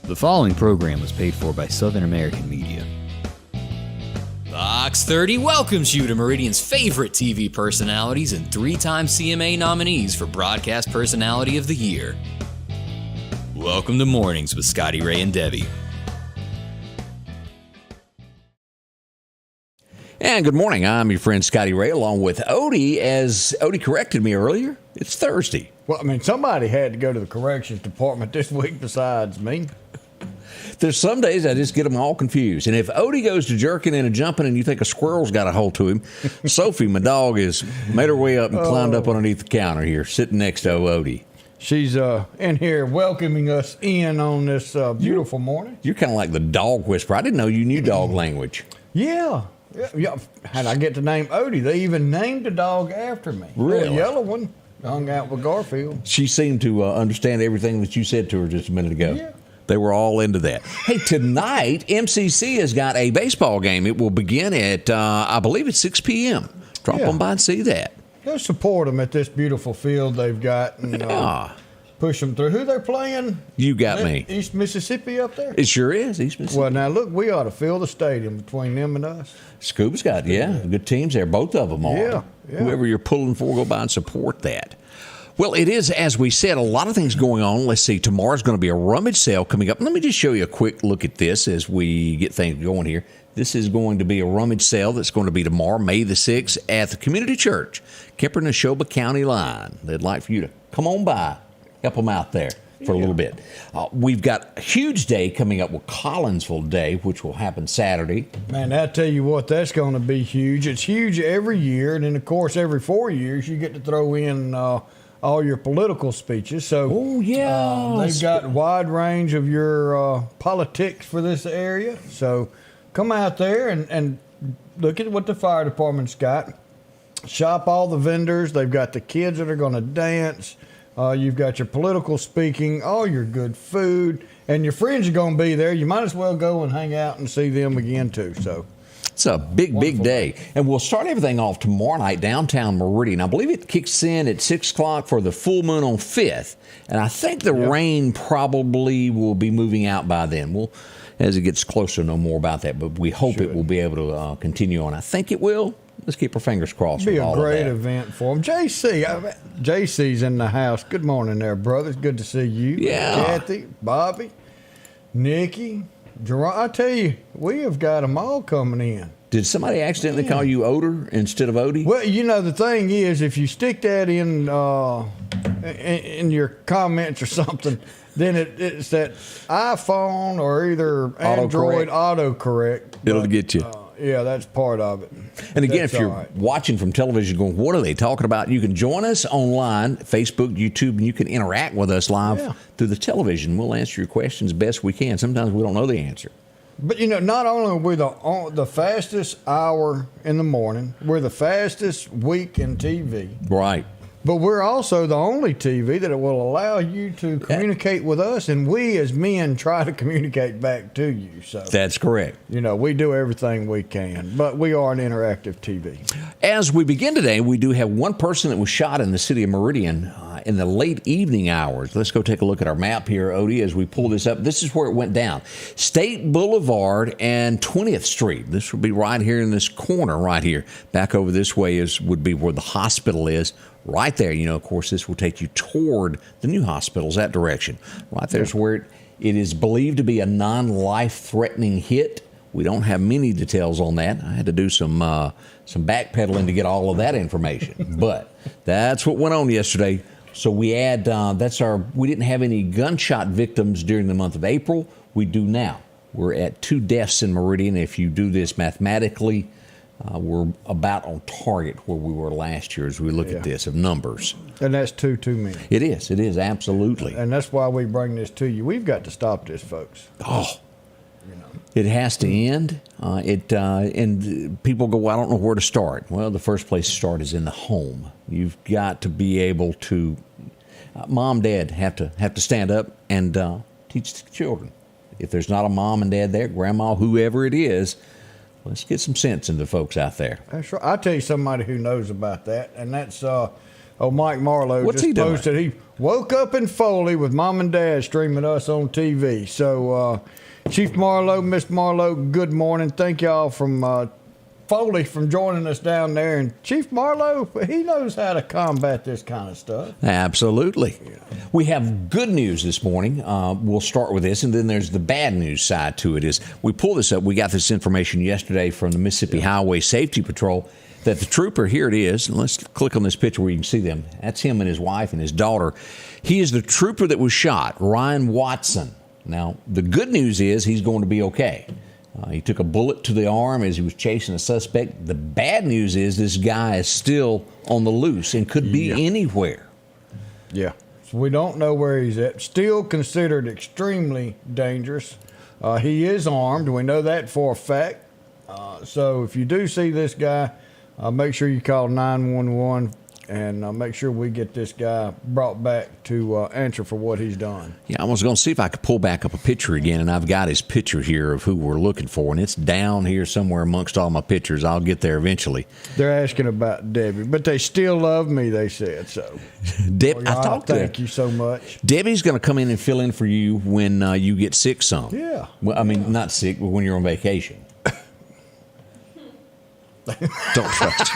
The following program was paid for by Southern American Media. Fox 30 welcomes you to Meridian's favorite TV personalities and 3-time CMA nominees for Broadcast Personality of the Year. Welcome to Mornings with Scotty Ray and Debbie. And good morning. I'm your friend Scotty Ray, along with Odie. As Odie corrected me earlier, it's Thursday. Well, I mean, somebody had to go to the corrections department this week besides me. There's some days I just get them all confused. And if Odie goes to jerking and a jumping and you think a squirrel's got a hold to him, Sophie, my dog, has made her way up and climbed up underneath the counter here, sitting next to Odie. She's in here welcoming us in on this beautiful morning. You're kind of like the dog whisperer. I didn't know you knew dog language. Yeah. How'd I get to name Odie? They even named a dog after me. Really? The yellow one hung out with Garfield. She seemed to understand everything that you said to her just a minute ago. Yeah. They were all into that. Hey, tonight, MCC has got a baseball game. It will begin at, I believe it's 6 p.m. Drop on by and see that. Go support them at this beautiful field they've got and push them through. Who they're playing? You got me. East Mississippi up there? It sure is, East Mississippi. Well, now, look, we ought to fill the stadium between them and us. Scuba's got, good teams there. Both of them are. Yeah. Whoever you're pulling for, go by and support that. Well, it is, as we said, a lot of things going on. Let's see, tomorrow's going to be a rummage sale coming up. Let me just show you a quick look at this as we get things going here. This is going to be a rummage sale that's going to be tomorrow, May the 6th, at the Community Church, Kemper, Neshoba County line. They'd like for you to come on by, help them out there for a little bit. We've got a huge day coming up with Collinsville Day, which will happen Saturday. Man, I tell you what, that's going to be huge. It's huge every year, and then, of course, every 4 years you get to throw in all your political speeches. So, they've got a wide range of your politics for this area. So, come out there and look at what the fire department's got. Shop all the vendors. They've got the kids that are going to dance. You've got your political speaking, all your good food, and your friends are going to be there. You might as well go and hang out and see them again, too. So. It's a big day. And we'll start everything off tomorrow night, downtown Meridian. I believe it kicks in at 6 o'clock for the full moon on 5th. And I think the rain probably will be moving out by then. We'll, as it gets closer, know more about that. But we hope it will be able to continue on. I think it will. Let's keep our fingers crossed. It'll be a great event for them. JC's in the house. Good morning there, brothers. Good to see you. Yeah. Kathy, Bobby, Nikki, Jerome. I tell you, we have got them all coming in. Did somebody accidentally call you Oder instead of Odie? Well, you know, the thing is, if you stick that in your comments or something, then it's that iPhone or either Android autocorrect. It'll get you. Yeah, that's part of it. And again, if you're watching from television going, what are they talking about? You can join us online, Facebook, YouTube, and you can interact with us live through the television. We'll answer your questions best we can. Sometimes we don't know the answer. But, you know, not only are we the fastest hour in the morning, we're the fastest week in TV. Right. But we're also the only TV that will allow you to communicate with us, and we as men try to communicate back to you. So that's correct. You know, we do everything we can, but we are an interactive TV. As we begin today, we do have one person that was shot in the city of Meridian in the late evening hours. Let's go take a look at our map here, Odie, as we pull this up. This is where it went down. State Boulevard and 20th Street. This would be right here in this corner right here. Back over this way would be where the hospital is. Right there, you know, of course, this will take you toward the new hospitals, that direction. Right there's where it is believed to be a non-life-threatening hit. We don't have many details on that. I had to do some backpedaling to get all of that information. But that's what went on yesterday. So we add, we didn't have any gunshot victims during the month of April. We do now. We're at 2 deaths in Meridian. If you do this mathematically, we're about on target where we were last year as we look at this of numbers. And that's too many. It is, absolutely. And that's why we bring this to you. We've got to stop this, folks. It has to end. And people go, well, I don't know where to start. Well, the first place to start is in the home. You've got to be able to, mom, dad have to stand up and teach the children. If there's not a mom and dad there, grandma, whoever it is, let's get some sense into folks out there. That's right. I'll tell you somebody who knows about that, and that's Mike Marlowe. What's he doing? Posted woke up in Foley with Mom and Dad streaming us on TV. So, Chief Marlowe, Miss Marlowe, good morning. Thank y'all from Foley from joining us down there. And Chief Marlowe, he knows how to combat this kind of stuff. Absolutely. Yeah. We have good news this morning. We'll start with this, and then there's the bad news side to it. Is we pull this up. We got this information yesterday from the Mississippi Highway Safety Patrol that the trooper, here it is, and let's click on this picture where you can see them. That's him and his wife and his daughter. He is the trooper that was shot, Ryan Watson. Now, the good news is he's going to be okay. He took a bullet to the arm as he was chasing a suspect. The bad news is this guy is still on the loose and could be anywhere. Yeah. So we don't know where he's at. Still considered extremely dangerous. He is armed. We know that for a fact. So if you do see this guy, make sure you call 911 and make sure we get this guy brought back to answer for what he's done. Yeah, I was going to see if I could pull back up a picture again, and I've got his picture here of who we're looking for, and it's down here somewhere amongst all my pictures. I'll get there eventually. They're asking about Debbie, but they still love me, they said. So, I talked to thank you so much. Debbie's going to come in and fill in for you when you get sick some. Yeah. Well, I mean, not sick, but when you're on vacation. Don't trust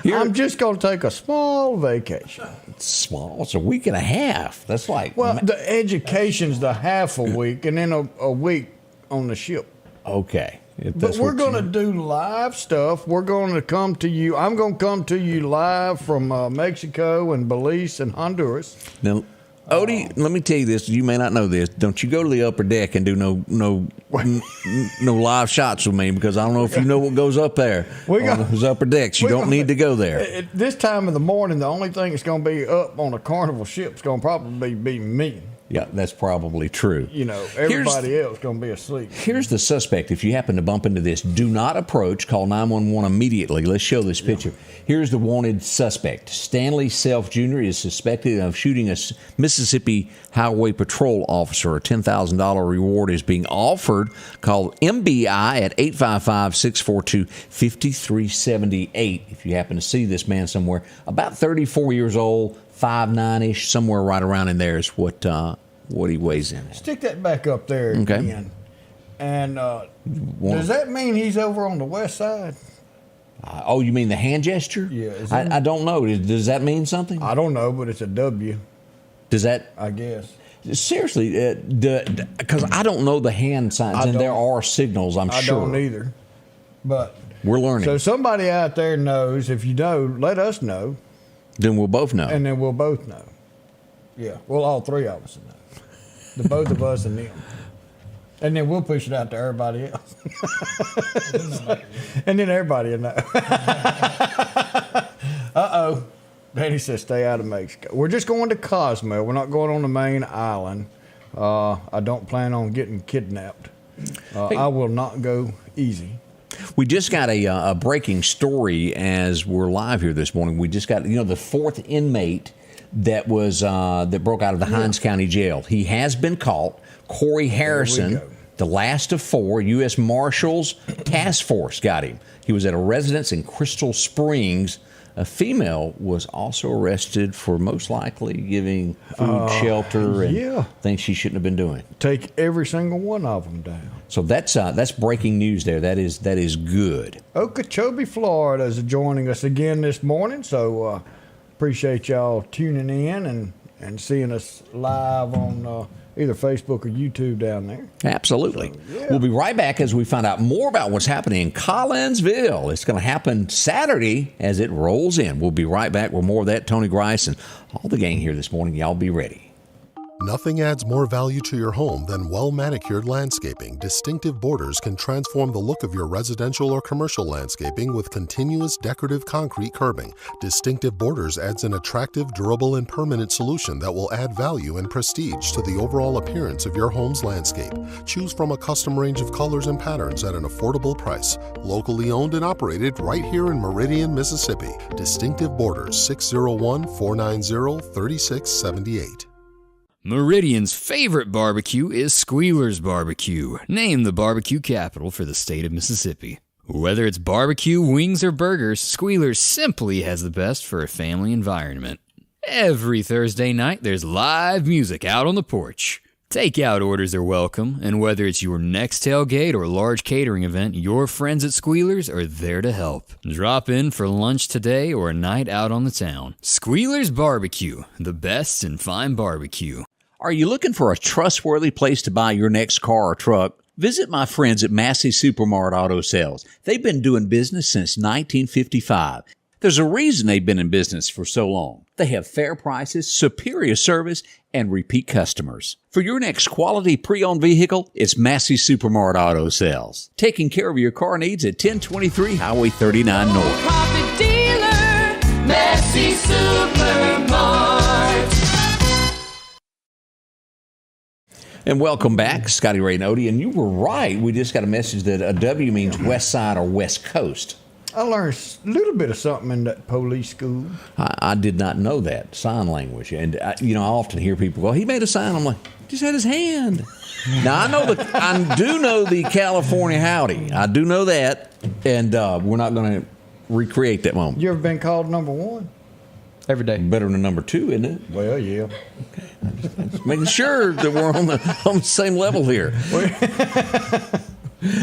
you. I'm just going to take a small vacation. It's small. It's a week and a half. That's like... Well, the education's the half a week and then a week on the ship. Okay. But we're going to do live stuff. We're going to come to you. I'm going to come to you live from Mexico and Belize and Honduras. Now, Odie, let me tell you this. You may not know this. Don't you go to the upper deck and do no live shots with me, because I don't know if you know what goes up there on those upper decks. You don't need to go there. At this time of the morning, the only thing that's going to be up on a Carnival ship is going to probably be me. Yeah, that's probably true. You know, everybody else going to be asleep. Here's the suspect. If you happen to bump into this, do not approach. Call 911 immediately. Let's show this picture. Here's the wanted suspect. Stanley Self Jr. is suspected of shooting a Mississippi Highway Patrol officer. A $10,000 reward is being offered. Call MBI at 855-642-5378 if you happen to see this man somewhere. About 34 years old. 5'9"-ish, somewhere right around in there is what he weighs in. Stick that back up there again. And does that mean he's over on the west side? Oh, you mean the hand gesture? Yeah. I don't know. Does that mean something? I don't know, but it's a W. Does that? I guess. Seriously, because I don't know the hand signs, and there are signals, I'm sure. I don't either. But we're learning. So somebody out there knows. If you know, let us know. Then we'll both know. And then we'll both know. Yeah. Well, all three of us will know. The both of us and them. And then we'll push it out to everybody else. And then everybody will know. Uh-oh. Danny says stay out of Mexico. We're just going to Cozumel. We're not going on the main island. I don't plan on getting kidnapped. I will not go easy. We just got a breaking story as we're live here this morning. We just got, the fourth inmate that was that broke out of the Hinds County Jail. He has been caught. Corey Harrison, the last of four. U.S. Marshals Task Force got him. He was at a residence in Crystal Springs. A female was also arrested for most likely giving food, shelter, and things she shouldn't have been doing. Take every single one of them down. So that's breaking news there. That is good. Okeechobee, Florida is joining us again this morning. So appreciate y'all tuning in and seeing us live on either Facebook or YouTube down there. Absolutely. So, We'll be right back as we find out more about what's happening in Collinsville. It's going to happen Saturday as it rolls in. We'll be right back with more of that. Tony Grice and all the gang here this morning. Y'all be ready. Nothing adds more value to your home than well-manicured landscaping. Distinctive Borders can transform the look of your residential or commercial landscaping with continuous decorative concrete curbing. Distinctive Borders adds an attractive, durable, and permanent solution that will add value and prestige to the overall appearance of your home's landscape. Choose from a custom range of colors and patterns at an affordable price. Locally owned and operated right here in Meridian, Mississippi. Distinctive Borders, 601-490-3678. Meridian's favorite barbecue is Squealer's Barbecue, named the barbecue capital for the state of Mississippi. Whether it's barbecue, wings, or burgers, Squealer's simply has the best for a family environment. Every Thursday night, there's live music out on the porch. Takeout orders are welcome, and whether it's your next tailgate or large catering event, your friends at Squealers are there to help. Drop in for lunch today or a night out on the town. Squealers Barbecue, the best in fine barbecue. Are you looking for a trustworthy place to buy your next car or truck? Visit my friends at Massey Supermart Auto Sales. They've been doing business since 1955. There's a reason they've been in business for so long. They have fair prices, superior service, and repeat customers. For your next quality pre-owned vehicle, it's Massey Supermart Auto Sales. Taking care of your car needs at 1023 Highway 39 North. Profit dealer, Massey Supermart. And welcome back, Scotty Ray and Odie. And you were right. We just got a message that a W means west side or west coast. I learned a little bit of something in that police school. I did not know that, sign language. And, I often hear people go, he made a sign. I'm like, just had his hand. Now, I do know the California howdy. I do know that. And we're not going to recreate that moment. You ever been called number one? Every day. Better than number two, isn't it? Well, yeah. Just making sure that we're on the same level here.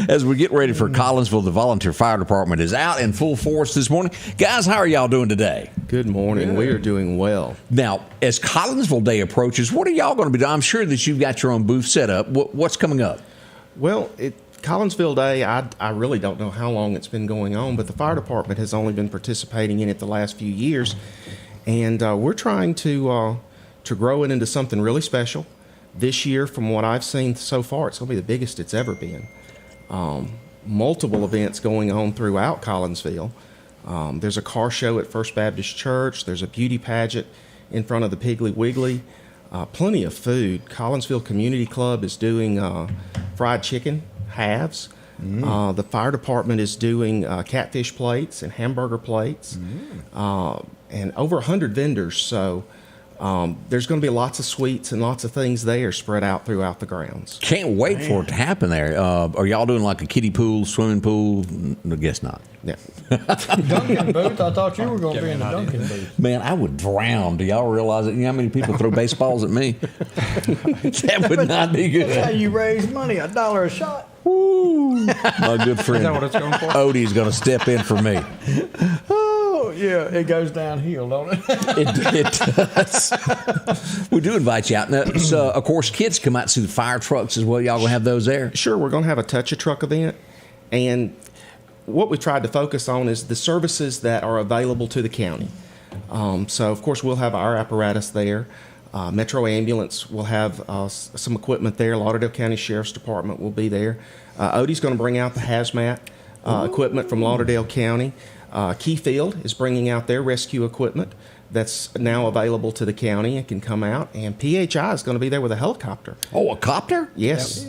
As we get ready for Collinsville, the volunteer fire department is out in full force this morning. Guys, how are y'all doing today? Good morning. We are doing well. Now, as Collinsville Day approaches, what are y'all going to be doing? I'm sure that you've got your own booth set up. What's coming up? Well, Collinsville Day, I really don't know how long it's been going on, but the fire department has only been participating in it the last few years. And we're trying to grow it into something really special. This year, from what I've seen so far, it's going to be the biggest it's ever been. Multiple events going on throughout Collinsville. There's a car show at First Baptist Church. There's a beauty pageant in front of the Piggly Wiggly. Plenty of food. Collinsville Community Club is doing fried chicken halves. The fire department is doing catfish plates and hamburger plates. And over 100 vendors. So there's going to be lots of sweets and lots of things there spread out throughout the grounds. Can't wait for it to happen there. Are y'all doing like a kiddie pool, swimming pool? I guess not. Yeah. Duncan booth? I thought you were going to be in the Duncan booth. Man, I would drown. Do y'all realize that? You know how many people throw baseballs at me? That would not be good. That's how you raise money, $1 a shot. Woo. My good friend Is that what it's going for? Odie's going to step in for me. Oh, yeah, it goes downhill, don't it? It does. We do invite you out. Now, so, of course, kids come out and see the fire trucks as well. Y'all going to have those there? Sure, we're going to have a Touch a Truck event. And what we tried to focus on is the services that are available to the county. So, of course, we'll have our apparatus there. Metro Ambulance will have some equipment there. Lauderdale County Sheriff's Department will be there. Odie's going to bring out the hazmat equipment from Lauderdale County. Keyfield is bringing out their rescue equipment that's now available to the county and can come out. And PHI is going to be there with a helicopter. Oh, a copter? Yes.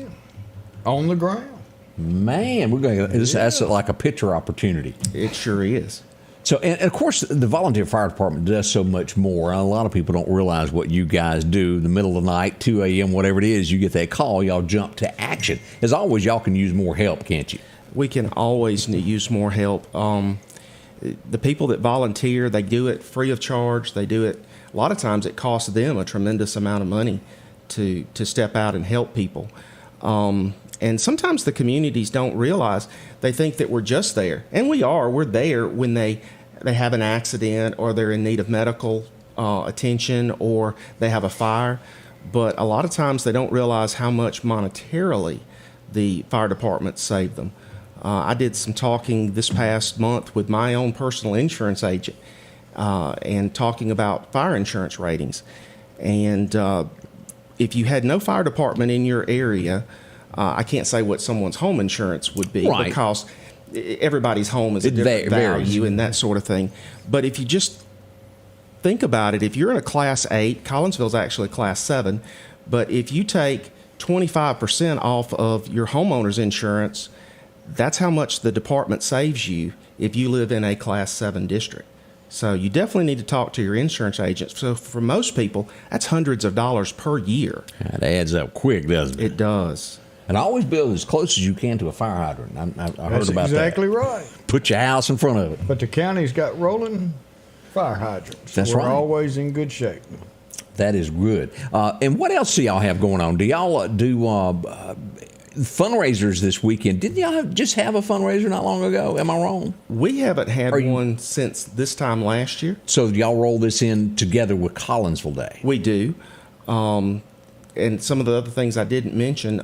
On the ground. Man, we're going to. That's like a picture opportunity. It sure is. So, and of course, the volunteer fire department does so much more. A lot of people don't realize what you guys do. In the middle of the night, 2 a.m., whatever it is, you get that call, y'all jump to action. As always, y'all can use more help, can't you? We can always use more help. The people that volunteer, they do it free of charge. They do it, a lot of times it costs them a tremendous amount of money to step out and help people. And sometimes the communities don't realize, they think that we're just there. And we are. We're there when they have an accident or they're in need of medical attention or they have a fire. But a lot of times they don't realize how much monetarily the fire department saved them. I did some talking this past month with my own personal insurance agent and talking about fire insurance ratings. And if you had no fire department in your area, I can't say what someone's home insurance would be because everybody's home is a different value and that sort of thing. But if you just think about it, if you're in a Class 8, Collinsville's actually Class 7, but if you take 25% off of your homeowner's insurance, that's how much the department saves you if you live in a Class 7 district. So you definitely need to talk to your insurance agent. So for most people, that's hundreds of dollars per year. That adds up quick, doesn't it? It does. And always build as close as you can to a fire hydrant. I heard That's about exactly that. right. Put your house in front of it. But the county's got rolling fire hydrants. That's We're right. always in good shape. That is good. And what else do y'all have going on? Do y'all do fundraisers this weekend? Didn't y'all just have a fundraiser not long ago? Am I wrong? We haven't had one since this time last year. So y'all roll this in together with Collinsville Day? We do. And some of the other things I didn't mention,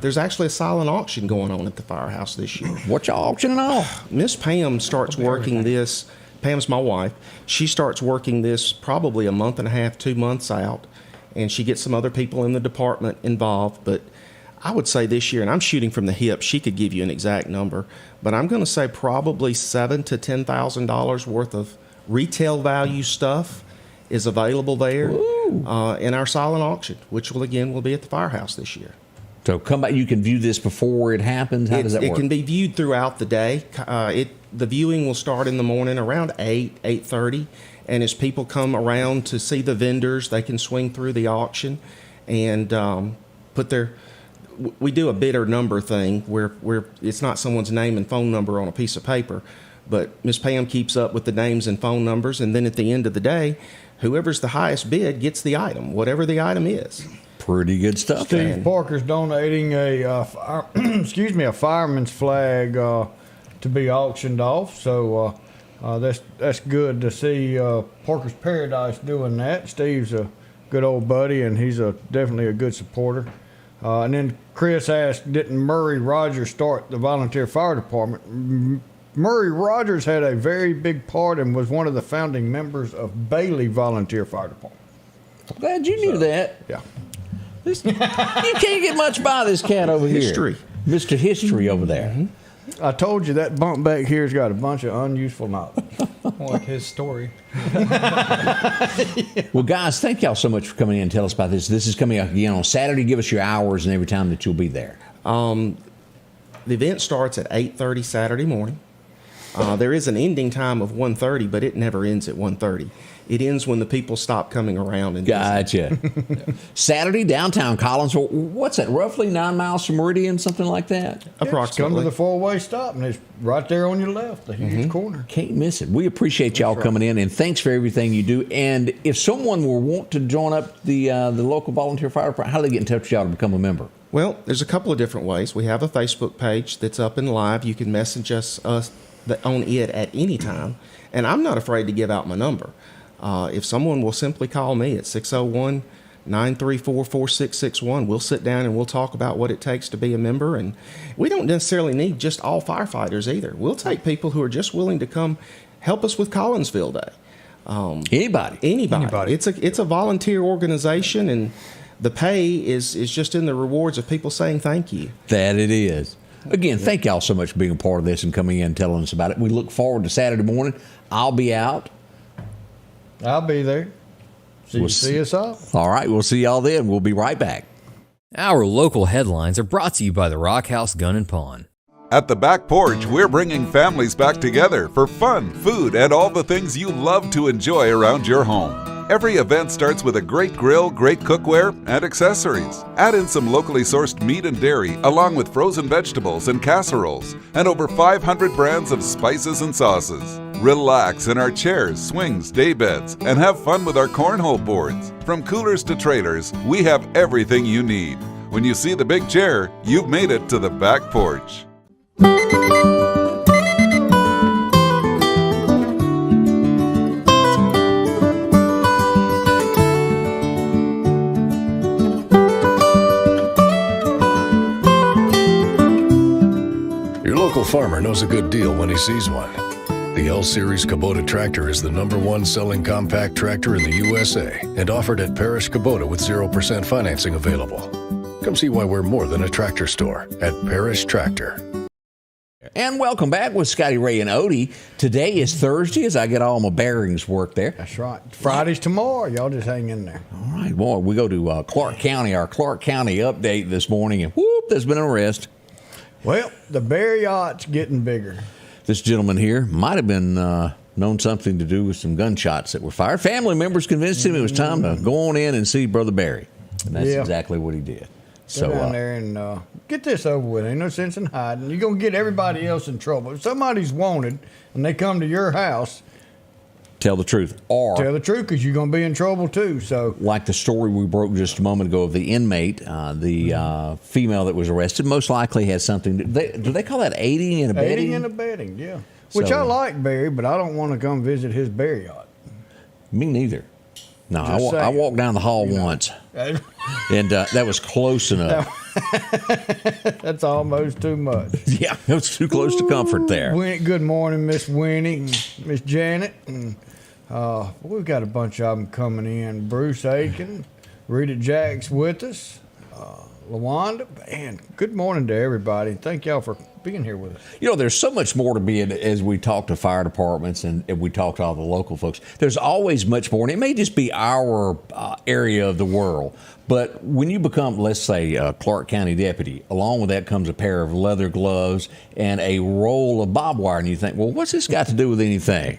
there's actually a silent auction going on at the firehouse this year. What y'all auctioning off? Miss Pam starts working this. Pam's my wife. She starts working this probably a month and a half, 2 months out, and she gets some other people in the department involved. But I would say this year, and I'm shooting from the hip, she could give you an exact number, but I'm going to say probably $7,000 to $10,000 worth of retail value stuff is available there in our silent auction, which will be at the firehouse this year. So come back. You can view this before it happens. How does that work? It can be viewed throughout the day. The viewing will start in the morning around 8:30, and as people come around to see the vendors, they can swing through the auction and put their. We do a bidder number thing where it's not someone's name and phone number on a piece of paper, but Miss Pam keeps up with the names and phone numbers, and then at the end of the day, whoever's the highest bid gets the item, whatever the item is. Pretty good stuff. Steve Parker's donating a fireman's flag to be auctioned off. So that's good to see Parker's Paradise doing that. Steve's a good old buddy, and he's definitely a good supporter. And then Chris asked, didn't Murray Rogers start the volunteer fire department? Murray Rogers had a very big part and was one of the founding members of Bailey Volunteer Fire Department. Glad you knew that. Yeah. You can't get much by this cat over History. here. Mr. History over there. Mm-hmm. I told you that bump back here's got a bunch of unuseful knowledge. Like his story. Well, guys, thank y'all so much for coming in and tell us about this. This is coming up again on Saturday. Give us your hours and every time that you'll be there. The event starts at 8:30 Saturday morning. There is an ending time of 1:30, but it never ends at 1:30. It ends when the people stop coming around. And Gotcha. Saturday, downtown Collinsville. What's that, roughly 9 miles from Meridian, something like that? Approximately. Come to the four-way stop, and it's right there on your left, the huge corner. Can't miss it. We appreciate y'all coming in, and thanks for everything you do. And if someone will want to join up the local volunteer fire department, how do they get in touch with y'all to become a member? Well, there's a couple of different ways. We have a Facebook page that's up and live. You can message us on it at any time. And I'm not afraid to give out my number. If someone will simply call me at 601-934-4661, we'll sit down and we'll talk about what it takes to be a member. And we don't necessarily need just all firefighters either. We'll take people who are just willing to come help us with Collinsville Day. Anybody. It's a volunteer organization, and the pay is just in the rewards of people saying thank you. That it is. Again, thank y'all so much for being a part of this and coming in and telling us about it. We look forward to Saturday morning. I'll be out. I'll be there. See us all. All right, we'll see y'all then. We'll be right back. Our local headlines are brought to you by the Rock House Gun and Pawn. At the Back Porch, we're bringing families back together for fun, food, and all the things you love to enjoy around your home. Every event starts with a great grill, great cookware, and accessories. Add in some locally sourced meat and dairy, along with frozen vegetables and casseroles, and over 500 brands of spices and sauces. Relax in our chairs, swings, daybeds, and have fun with our cornhole boards. From coolers to trailers, we have everything you need. When you see the big chair, you've made it to the Back Porch. Your local farmer knows a good deal when he sees one. The L-Series Kubota tractor is the #1 selling compact tractor in the USA and offered at Parish Kubota with 0% financing available. Come see why we're more than a tractor store at Parish Tractor. And welcome back with Scotty Ray and Odie. Today is Thursday as I get all my bearings worked there. That's right. Friday's tomorrow. Y'all just hang in there. All right, boy, we go to Clark County, our Clark County update this morning, and whoop, there's been an arrest. Well, the bear yacht's getting bigger. This gentleman here might have been known something to do with some gunshots that were fired. Family members convinced him it was time to go on in and see Brother Barry. And that's exactly what he did. Go down there and get this over with. Ain't no sense in hiding. You're going to get everybody else in trouble. If somebody's wanted and they come to your house, Tell the truth. Or tell the truth, because you're going to be in trouble too. So, like the story we broke just a moment ago of the inmate, the female that was arrested, most likely has something. Do they call that aiding and abetting? Aiding and abetting, yeah. Which So, I like Barry, but I don't want to come visit his Barry yacht. Me neither. No, Just I saying. walked down the hall once, and that was close enough. That's almost too much. Yeah, it was too close to comfort there. Good morning, Miss Winnie, and Miss Janet, and we've got a bunch of them coming in. Bruce Aiken, Rita Jack's with us, LaWanda, and good morning to everybody. Thank y'all for being here with us. You know, there's so much more to be in as we talk to fire departments and we talk to all the local folks. There's always much more, and it may just be our area of the world. But when you become, let's say, a Clark County deputy, along with that comes a pair of leather gloves and a roll of barbed wire, and you think, well, what's this got to do with anything?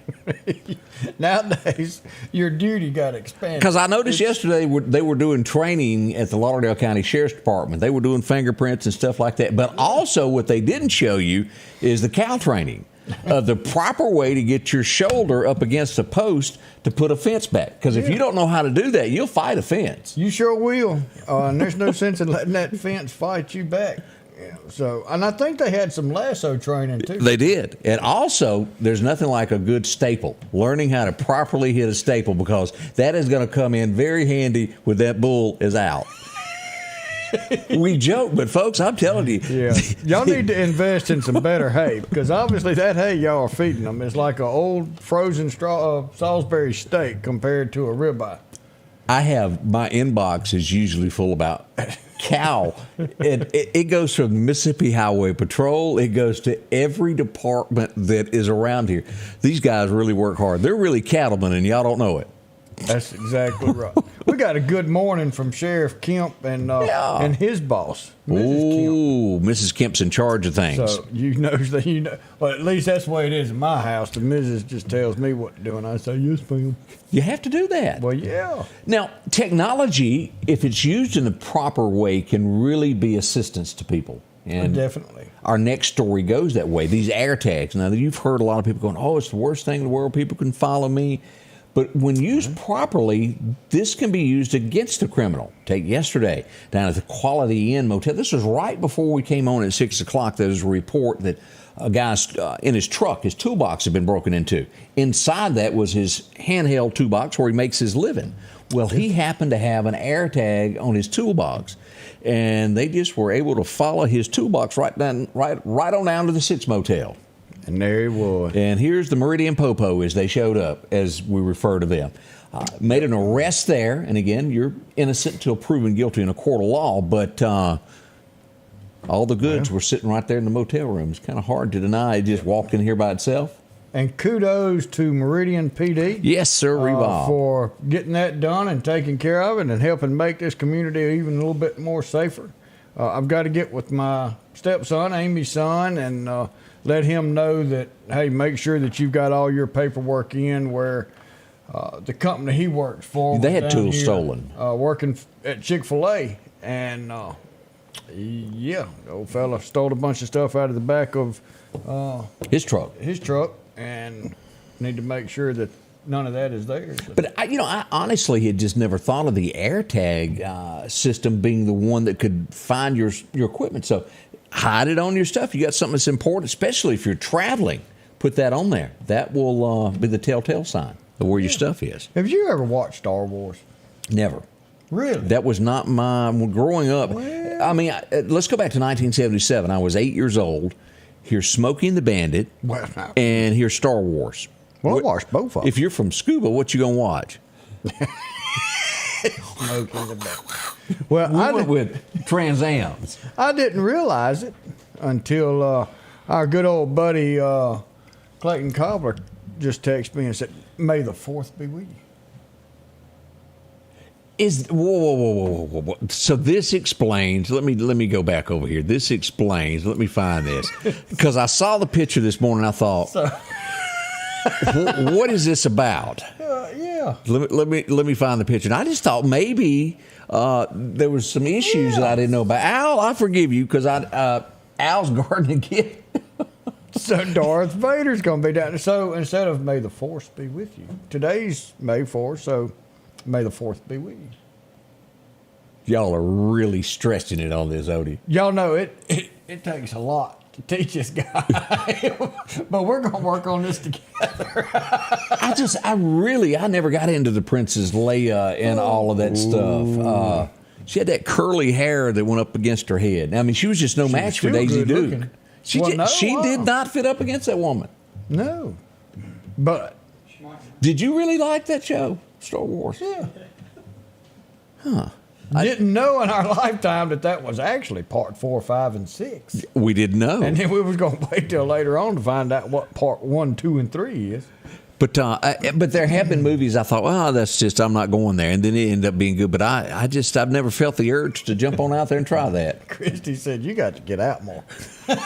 Nowadays, your duty got expanded. Because I noticed yesterday they were doing training at the Lauderdale County Sheriff's Department. They were doing fingerprints and stuff like that. But also what they didn't show you is the cow training. The proper way to get your shoulder up against a post to put a fence back. Because if you don't know how to do that, you'll fight a fence. You sure will. And there's no sense in letting that fence fight you back. Yeah, so, and I think they had some lasso training too. They did. And also, there's nothing like a good staple. Learning how to properly hit a staple, because that is going to come in very handy when that bull is out. We joke, but folks, I'm telling you. Yeah. Y'all need to invest in some better hay, because obviously that hay y'all are feeding them is like an old frozen Salisbury steak compared to a ribeye. I have, my inbox is usually full about cow. It goes from Mississippi Highway Patrol. It goes to every department that is around here. These guys really work hard. They're really cattlemen, and y'all don't know it. That's exactly right. We got a good morning from Sheriff Kemp and his boss, Mrs. Kemp. Mrs. Kemp's in charge of things. So well, at least that's the way it is in my house. The Mrs. just tells me what to do, and I say, yes, ma'am. You have to do that. Well, yeah. Now, technology, if it's used in the proper way, can really be assistance to people. And definitely. Our next story goes that way. These air tags. Now, you've heard a lot of people going, oh, it's the worst thing in the world. People can follow me. But when used properly, this can be used against the criminal. Take yesterday down at the Quality Inn Motel. This was right before we came on at 6 o'clock. There was a report that a guy's in his truck, his toolbox had been broken into. Inside that was his handheld toolbox where he makes his living. Well, he happened to have an air tag on his toolbox, and they just were able to follow his toolbox right on down to the Six Motel. And there he was. And here's the Meridian Popo as they showed up, as we refer to them. Made an arrest there, and again, you're innocent until proven guilty in a court of law, but all the goods were sitting right there in the motel room. It's kind of hard to deny. It just walked in here by itself. And kudos to Meridian PD. Yes, sir, Revolve. For getting that done and taking care of it and helping make this community even a little bit more safer. I've got to get with my stepson, Amy's son, and let him know that, hey, make sure that you've got all your paperwork in where the company he works for. They had tools stolen. Working at Chick-fil-A. And, the old fella stole a bunch of stuff out of the back of his truck. And need to make sure that none of that is there. So. But, I honestly had just never thought of the AirTag system being the one that could find your equipment. So hide it on your stuff. You got something that's important, especially if you're traveling. Put that on there. That will be the telltale sign of where your stuff is. Have you ever watched Star Wars? Never. Really? That was not growing up. Well, I mean, let's go back to 1977. I was 8 years old. Here's Smokey and the Bandit, and here's Star Wars. Well, I watched both of them. If you're from Scuba, what you gonna watch? Smokey and the Bandit. Well, I went with Trans Ams. I didn't realize it until our good old buddy Clayton Cobbler just texted me and said, "May the 4th be with you." Whoa. So this explains, let me go back over here. This explains, let me find this. Because I saw the picture this morning, I thought, what is this about? Yeah. Let me find the picture. And I just thought maybe there was some issues that I didn't know about. Al, I forgive you because Al's gardening kit. So Darth Vader's going to be down there. So instead of May the 4th be with you, today's May 4th, so May the 4th be with you. Y'all are really stretching it on this, Odie. Y'all know it takes a lot to teach this guy. But we're going to work on this together. I never got into the Princess Leia and all of that stuff. She had that curly hair that went up against her head. I mean, she was just no match for Daisy Duke. She did not fit up against that woman. No. But did you really like that show, Star Wars? Yeah. Huh. I didn't know in our lifetime that was actually part 4, 5, and 6. We didn't know. And then we was going to wait till later on to find out what part 1, 2, and 3 is. But there have been movies I thought, I'm not going there. And then it ended up being good. But I've never felt the urge to jump on out there and try that. Christy said, you got to get out more. Well,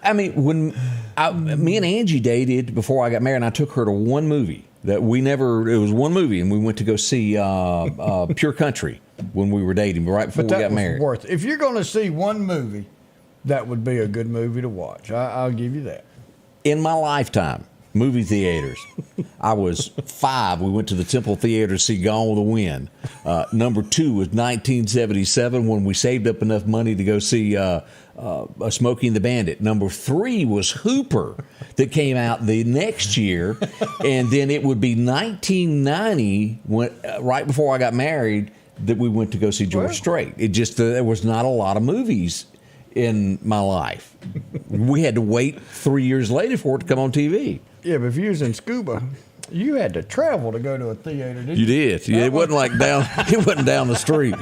I mean, when me and Angie dated before I got married, and I took her to one movie. It was one movie, and we went to go see Pure Country when we were dating, right before we got married. Worth it. If you're going to see one movie, that would be a good movie to watch. I'll give you that. In my lifetime, movie theaters, I was 5. We went to the Temple Theater to see Gone with the Wind. Number 2 was 1977 when we saved up enough money to go see Smokey and the Bandit. Number 3 was Hooper that came out the next year. And then it would be 1990, right before I got married, that we went to go see George Strait. It just, there was not a lot of movies in my life. We had to wait 3 years later for it to come on TV. Yeah, but if you was in scuba, you had to travel to go to a theater, didn't you? You did. Yeah, it wasn't like it wasn't down the street.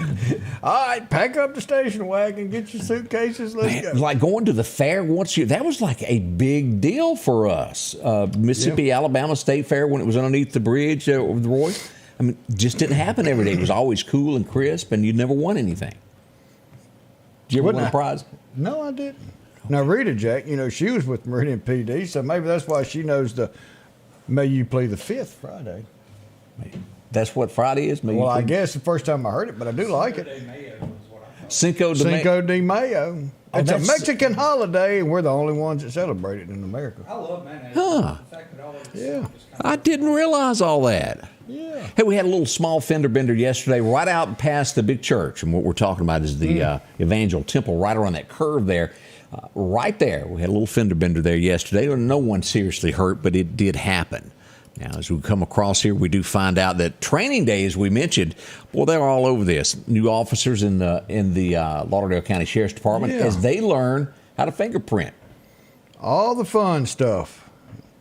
All right, pack up the station wagon, get your suitcases, let's go. Like going to the fair once a year, that was like a big deal for us. Mississippi, Alabama State Fair when it was underneath the bridge with Roy. I mean, just didn't happen every day. It was always cool and crisp, and you never won anything. Did you ever win a prize? No, I didn't. Now, Rita Jack, she was with Meridian PD, so maybe that's why she knows the May You Play the 5th Friday. That's what Friday is? Well, I guess the first time I heard it, but I do like it. Cinco de Mayo. It's a Mexican holiday, and we're the only ones that celebrate it in America. I love mayonnaise. Huh. Yeah. I didn't realize all that. Yeah. Hey, we had a little small fender bender yesterday right out past the big church. And what we're talking about is the Evangel Temple right around that curve there. Right there. We had a little fender bender there yesterday. No one seriously hurt, but it did happen. Now, as we come across here, we do find out that training day, as we mentioned, well, they're all over this. New officers in the Lauderdale County Sheriff's Department as they learn how to fingerprint. All the fun stuff.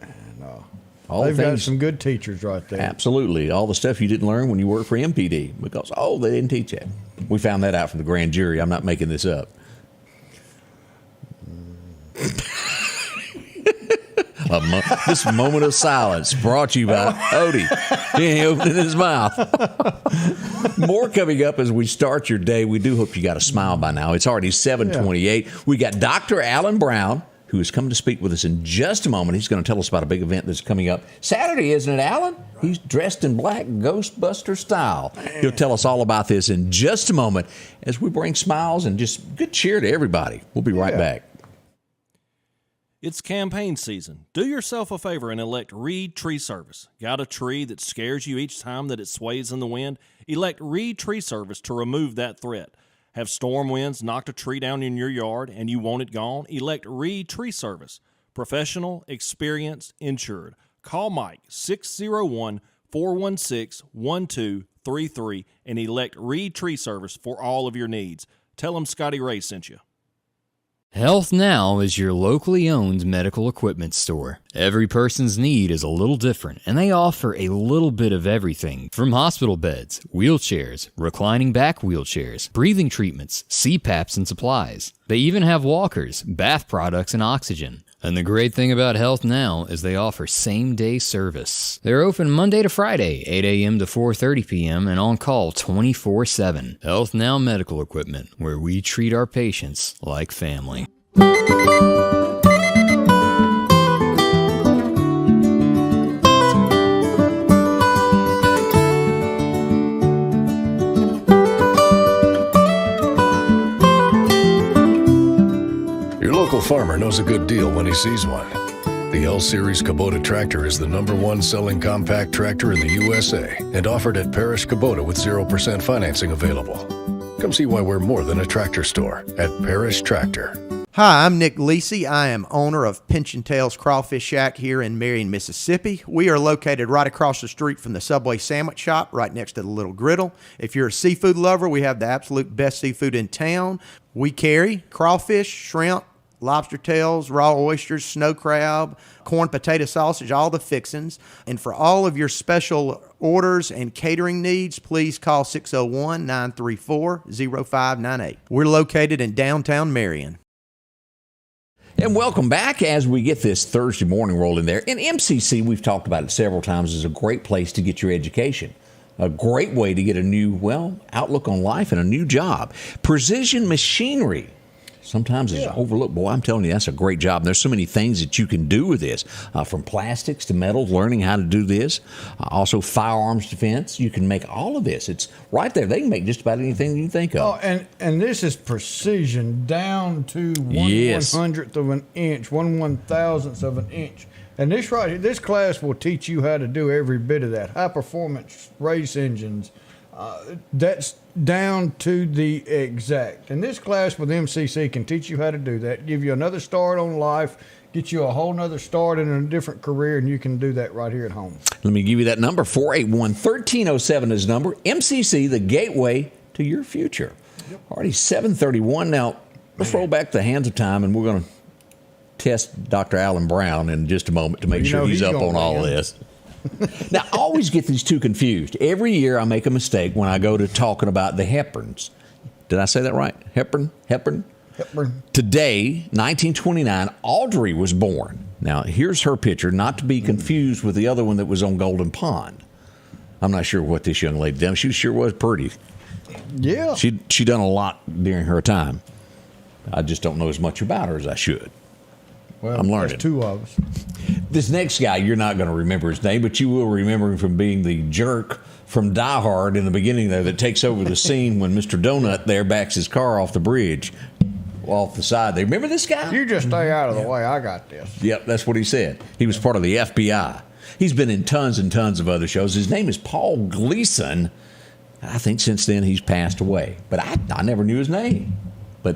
And, they've got some good teachers right there. Absolutely. All the stuff you didn't learn when you worked for MPD because, they didn't teach that. We found that out from the grand jury. I'm not making this up. This moment of silence brought to you by Odie. He ain't opening his mouth. More coming up as we start your day. We do hope you got a smile by now. It's already 7:28. We got Dr. Alan Brown, who is coming to speak with us in just a moment. He's going to tell us about a big event that's coming up Saturday, isn't it, Alan? He's dressed in black, Ghostbuster style. He'll tell us all about this in just a moment as we bring smiles and just good cheer to everybody. We'll be right back. It's campaign season. Do yourself a favor and elect Reed Tree Service. Got a tree that scares you each time that it sways in the wind? Elect Reed Tree Service to remove that threat. Have storm winds knocked a tree down in your yard and you want it gone? Elect Reed Tree Service. Professional, experienced, insured. Call Mike 601-416-1233 and elect Reed Tree Service for all of your needs. Tell them Scotty Ray sent you. Health Now is your locally owned medical equipment store. Every person's need is a little different, and they offer a little bit of everything from hospital beds, wheelchairs, reclining back wheelchairs, breathing treatments, CPAPs and supplies. They even have walkers, bath products, and oxygen. And the great thing about Health Now is they offer same-day service. They're open Monday to Friday, 8 a.m. to 4:30 p.m. and on call 24/7. Health Now Medical Equipment, where we treat our patients like family. Your local farmer knows a good deal when he sees one. The L-Series Kubota tractor is the #1 selling compact tractor in the USA and offered at Parish Kubota with 0% financing available. Come see why we're more than a tractor store at Parish Tractor. Hi, I'm Nick Lisi. I am owner of Pinch and Tails Crawfish Shack here in Marion, Mississippi. We are located right across the street from the Subway Sandwich Shop, right next to the Little Griddle. If you're a seafood lover, we have the absolute best seafood in town. We carry crawfish, shrimp, lobster tails, raw oysters, snow crab, corn potato sausage, all the fixins. And for all of your special orders and catering needs, please call 601-934-0598. We're located in downtown Marion. And welcome back as we get this Thursday morning rolling there. And MCC, we've talked about it several times, is a great place to get your education. A great way to get a new, outlook on life and a new job. Precision machinery. Sometimes it's overlooked. Boy, I'm telling you, that's a great job. And there's so many things that you can do with this, from plastics to metals, learning how to do this. Also, firearms defense. You can make all of this. It's right there. They can make just about anything you think of. Oh, and this is precision down to 1/100th of an inch, 1/1000th of an inch. And this class will teach you how to do every bit of that. High performance race engines. That's down to the exact. And this class with MCC can teach you how to do that, give you another start on life, get you a whole nother start in a different career, and you can do that right here at home. Let me give you that number. 481-1307 is the number. MCC, the gateway to your future. Yep. Already 7:31. Now, let's roll back the hands of time, and we're going to test Dr. Alan Brown in just a moment to make sure he's up on all of this. Now, I always get these two confused. Every year I make a mistake when I go to talking about the Hepburns. Did I say that right? Hepburn? Today, 1929, Audrey was born. Now, here's her picture, not to be confused with the other one that was on Golden Pond. I'm not sure what this young lady done. She sure was pretty. Yeah. She done a lot during her time. I just don't know as much about her as I should. Well, I'm learning. there's two of us. This next guy, you're not going to remember his name, but you will remember him from being the jerk from Die Hard in the beginning there that takes over the scene when Mr. Donut there backs his car off the bridge, off the side. They remember this guy? You just stay out of the way. I got this. Yep, that's what he said. He was part of the FBI. He's been in tons and tons of other shows. His name is Paul Gleason. I think since then he's passed away, but I never knew his name. But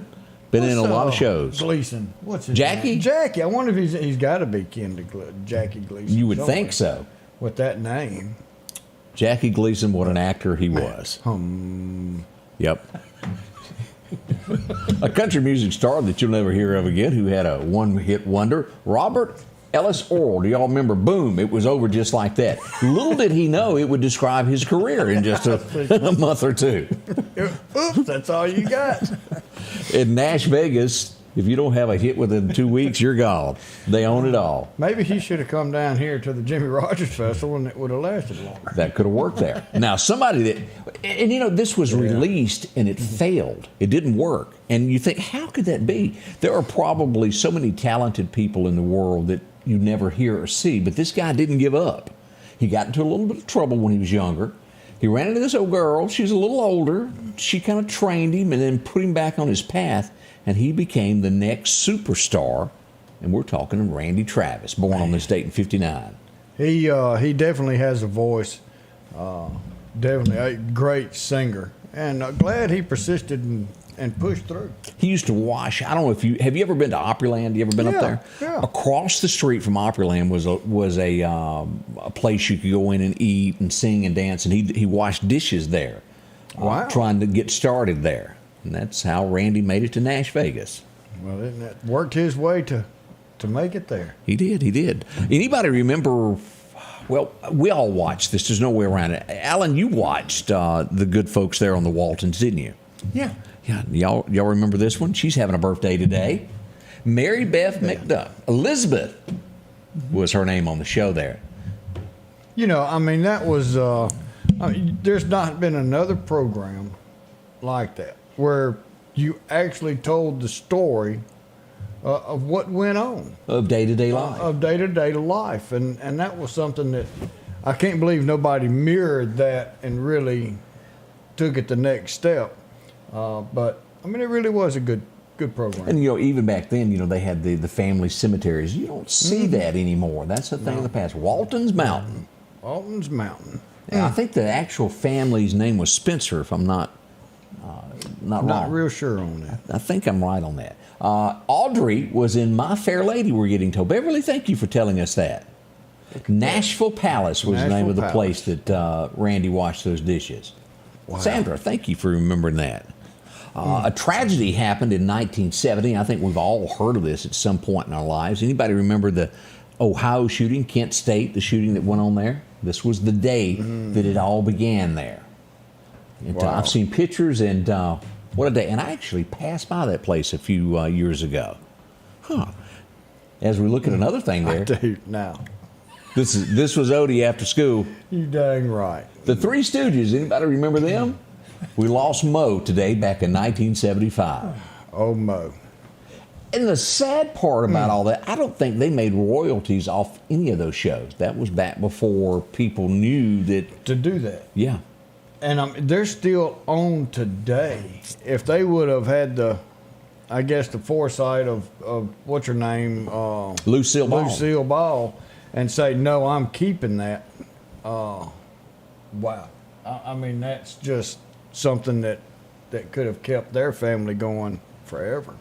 been in a lot of shows. Gleason. What's his Jackie? name? Jackie. I wonder if he's got to be kin to Jackie Gleason. You would think so. With that name. Jackie Gleason, what an actor he was. Yep. A country music star that you'll never hear of again, who had a one-hit wonder, Robert Ellis Orr. Do y'all remember Boom? It was over just like that. Little did he know it would describe his career in just a month or two. Oops, that's all you got. In Nash Vegas, if you don't have a hit within 2 weeks, you're gone. They own it all. Maybe he should have come down here to the Jimmy Rogers Festival and it would have lasted longer. That could have worked there. Now, somebody that, and you know, this was released and it failed. It didn't work. And you think, how could that be? There are probably so many talented people in the world that you never hear or see, but this guy didn't give up. He got into a little bit of trouble when he was younger. He ran into this old girl. She was a little older. She kind of trained him and then put him back on his path, and he became the next superstar. And we're talking Randy Travis, born on this date in 59. He definitely has a voice. Definitely a great singer. And glad he persisted and pushed through. He used to wash. I don't know if have you ever been to Opryland? You ever been up there? Yeah. Across the street from Opryland was a place you could go in and eat and sing and dance, and he washed dishes there. Wow. Trying to get started there, and that's how Randy made it to Nash Vegas. Well, that worked his way to make it there. He did. Anybody remember? Well, we all watched this. There's no way around it. Alan, you watched the Good Folks there on the Waltons, didn't you? Yeah. Yeah, y'all remember this one? She's having a birthday today. Mary Beth McDuck. Elizabeth was her name on the show there. You know, I mean, that was, there's not been another program like that where you actually told the story of what went on. Of day-to-day life. Of day-to-day life. And that was something that I can't believe nobody mirrored that and really took it the next step. But I mean, it really was a good Good program. And, even back then, they had the family cemeteries. You don't see that anymore. That's a thing of the past. Walton's Mountain. Walton's Mountain. And I think the actual family's name was Spencer, if I'm not wrong. Not real sure on that. I think I'm right on that. Audrey was in My Fair Lady, we're getting told. Beverly, thank you for telling us that. Nashville Palace was the name of the place that Randy washed those dishes. Wow. Sandra, thank you for remembering that. A tragedy happened in 1970. I think we've all heard of this at some point in our lives. Anybody remember the Ohio shooting, Kent State, the shooting that went on there? This was the day that it all began there. And, wow. I've seen pictures, and what a day. And I actually passed by that place a few years ago. As we look at another thing there. Dude, now. This was Odie after school. You dang right. The Three Stooges, anybody remember them? We lost Mo today back in 1975. Oh, Mo. And the sad part about all that, I don't think they made royalties off any of those shows. That was back before people knew that. To do that. Yeah. And they're still on today. If they would have had the foresight of what's her name? Lucille Ball. Lucille Ball. And say, no, I'm keeping that. Wow. I mean, that's just something that could have kept their family going forever.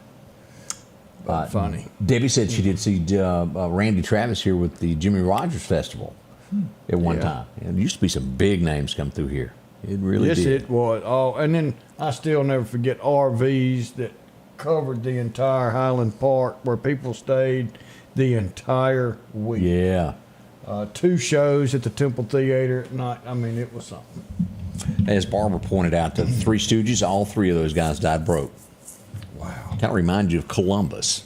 But funny. Debbie said she did see Randy Travis here with the Jimmy Rogers Festival at one time. And there used to be some big names come through here. It really did. Yes, it was. Oh, and then I still never forget RVs that covered the entire Highland Park where people stayed the entire week. Yeah. 2 shows at the Temple Theater at night. I mean, it was something. As Barbara pointed out, the Three Stooges, all 3 of those guys died broke. Wow. Kind of reminds you of Columbus.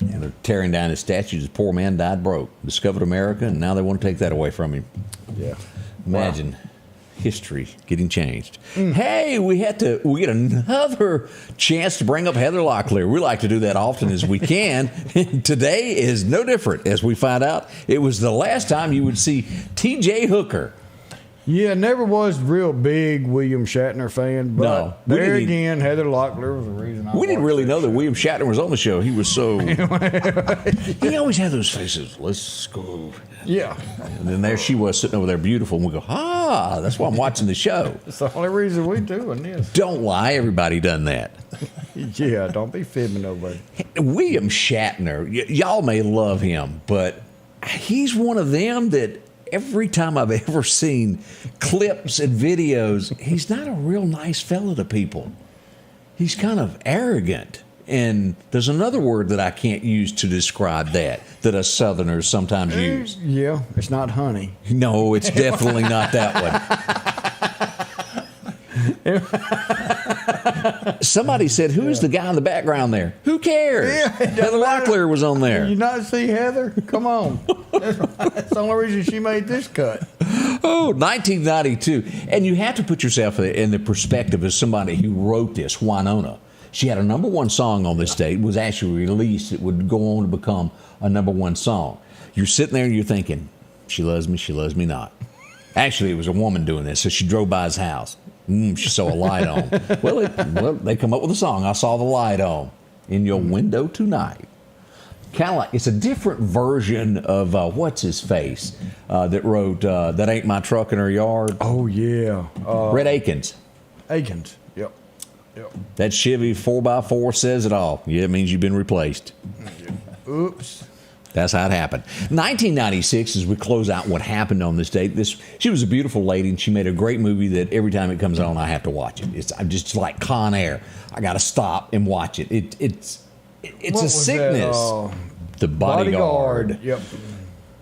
And they're tearing down his statues. The poor man died broke. Discovered America, and now they want to take that away from him. Yeah. Imagine history getting changed. Hey, we get another chance to bring up Heather Locklear. We like to do that often as we can. Today is no different, as we find out. It was the last time you would see T.J. Hooker. Yeah, never was real big William Shatner fan, but No, there again, Heather Locklear was the reason I We didn't really know that show. William Shatner was on the show. He was so... He always had those faces. Let's go. Yeah. And then there she was sitting over there beautiful, and we go, that's why I'm watching the show. That's the only reason we doing this. Don't lie, everybody done that. Yeah, don't be fibbing nobody. William Shatner, y'all may love him, but he's one of them that every time I've ever seen clips and videos, he's not a real nice fellow to people. He's kind of arrogant. And there's another word that I can't use to describe that us Southerners sometimes use. Yeah, it's not honey. No, it's definitely not that one. Somebody said, who's the guy in the background there? Who cares? Yeah, Heather Locklear was on there. You not see Heather? Come on. That's the only reason she made this cut. Oh, 1992. And you have to put yourself in the perspective of somebody who wrote this, Winona. She had a #1 song on this date. It was actually released. It would go on to become a #1 song. You're sitting there and you're thinking, she loves me not. Actually, it was a woman doing this, so she drove by his house. She saw a light on. Well, they come up with a song. I saw the light on in your window tonight. Kind of like, it's a different version of what's his face that wrote That Ain't My Truck in Her Yard. Oh, yeah. Red Akins. Akins, yep. That Chevy 4x4 says it all. Yeah, it means you've been replaced. Oops. That's how it happened. 1996, as we close out what happened on this date, she was a beautiful lady, and she made a great movie that every time it comes on, I have to watch it. I'm just like Con Air. I got to stop and watch it. It's a sickness. The Bodyguard. Yep.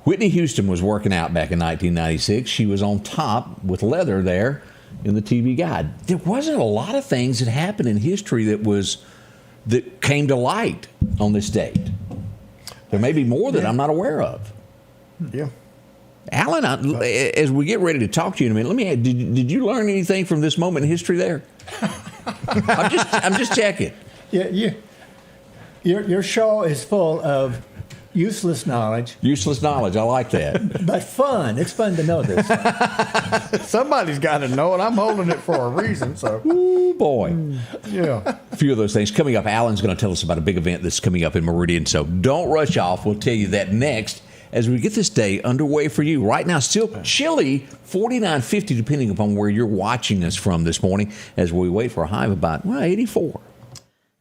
Whitney Houston was working out back in 1996. She was on top with leather there in the TV guide. There wasn't a lot of things that happened in history that came to light on this date. There may be more that I'm not aware of. Yeah. Alan, as we get ready to talk to you in a minute, let me ask, did you learn anything from this moment in history there? I'm just checking. Yeah. Your show is full of Useless knowledge. Useless knowledge. I like that. But fun. It's fun to know this. Somebody's got to know it. I'm holding it for a reason. So, Ooh, boy. Yeah. A few of those things. Coming up, Alan's going to tell us about a big event that's coming up in Meridian. So don't rush off. We'll tell you that next as we get this day underway for you. Right now, still chilly, 49.50, depending upon where you're watching us from this morning, as we wait for a high of about 84.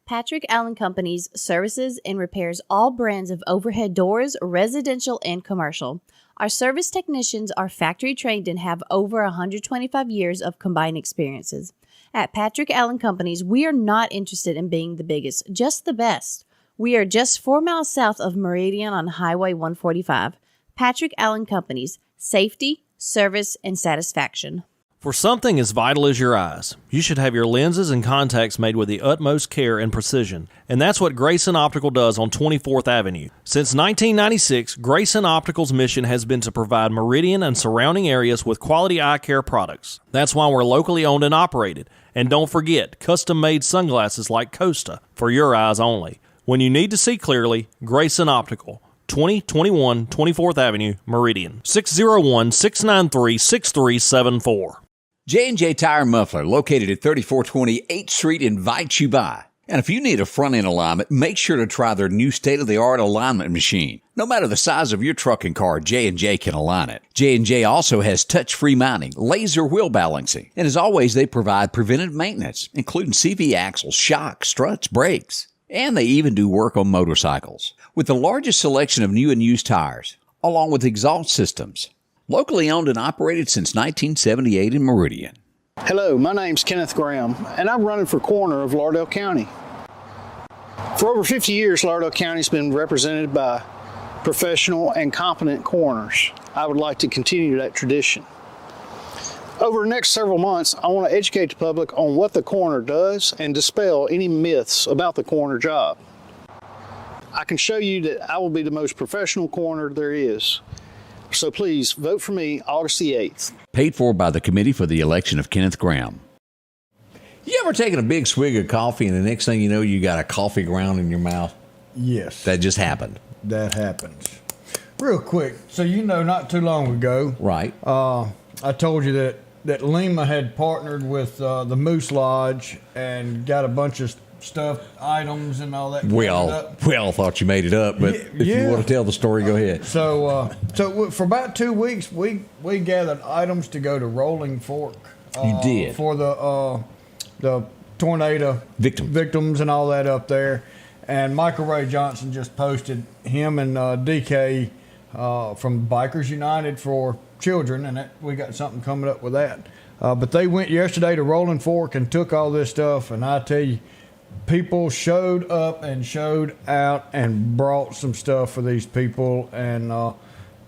Patrick Allen Companies services and repairs all brands of overhead doors, residential and commercial. Our service technicians are factory trained and have over 125 years of combined experiences. At Patrick Allen Companies, we are not interested in being the biggest, just the best. We are just 4 miles south of Meridian on Highway 145. Patrick Allen Companies, safety, service, and satisfaction. For something as vital as your eyes, you should have your lenses and contacts made with the utmost care and precision. And that's what Grayson Optical does on 24th Avenue. Since 1996, Grayson Optical's mission has been to provide Meridian and surrounding areas with quality eye care products. That's why we're locally owned and operated. And don't forget, custom-made sunglasses like Costa for your eyes only. When you need to see clearly, Grayson Optical. 2021 24th Avenue, Meridian. 601-693-6374. J&J Tire and Muffler, located at 3420 8th Street, invites you by. And if you need a front-end alignment, make sure to try their new state-of-the-art alignment machine. No matter the size of your truck and car, J&J can align it. J&J also has touch-free mounting, laser wheel balancing, and as always, they provide preventive maintenance, including CV axles, shocks, struts, brakes. And they even do work on motorcycles. With the largest selection of new and used tires, along with exhaust systems. Locally owned and operated since 1978 in Meridian. Hello, my name's Kenneth Graham, and I'm running for coroner of Lauderdale County. For over 50 years, Lauderdale County's been represented by professional and competent coroners. I would like to continue that tradition. Over the next several months, I want to educate the public on what the coroner does and dispel any myths about the coroner job. I can show you that I will be the most professional coroner there is. So please vote for me August the 8th. Paid for by the Committee for the Election of Kenneth Graham. You ever taken a big swig of coffee and the next thing you know, you got a coffee ground in your mouth? Yes. That just happened. That happens. Real quick, so not too long ago. Right. I told you that Lima had partnered with the Moose Lodge and got a bunch of stuff, items and all that. We all thought you made it up, but if you want to tell the story, go ahead. So for about 2 weeks, we gathered items to go to Rolling Fork. You did. For the tornado victims and all that up there. And Michael Ray Johnson just posted him and DK from Bikers United for Children, and we got something coming up with that. But they went yesterday to Rolling Fork and took all this stuff, and I tell you, people showed up and showed out and brought some stuff for these people. And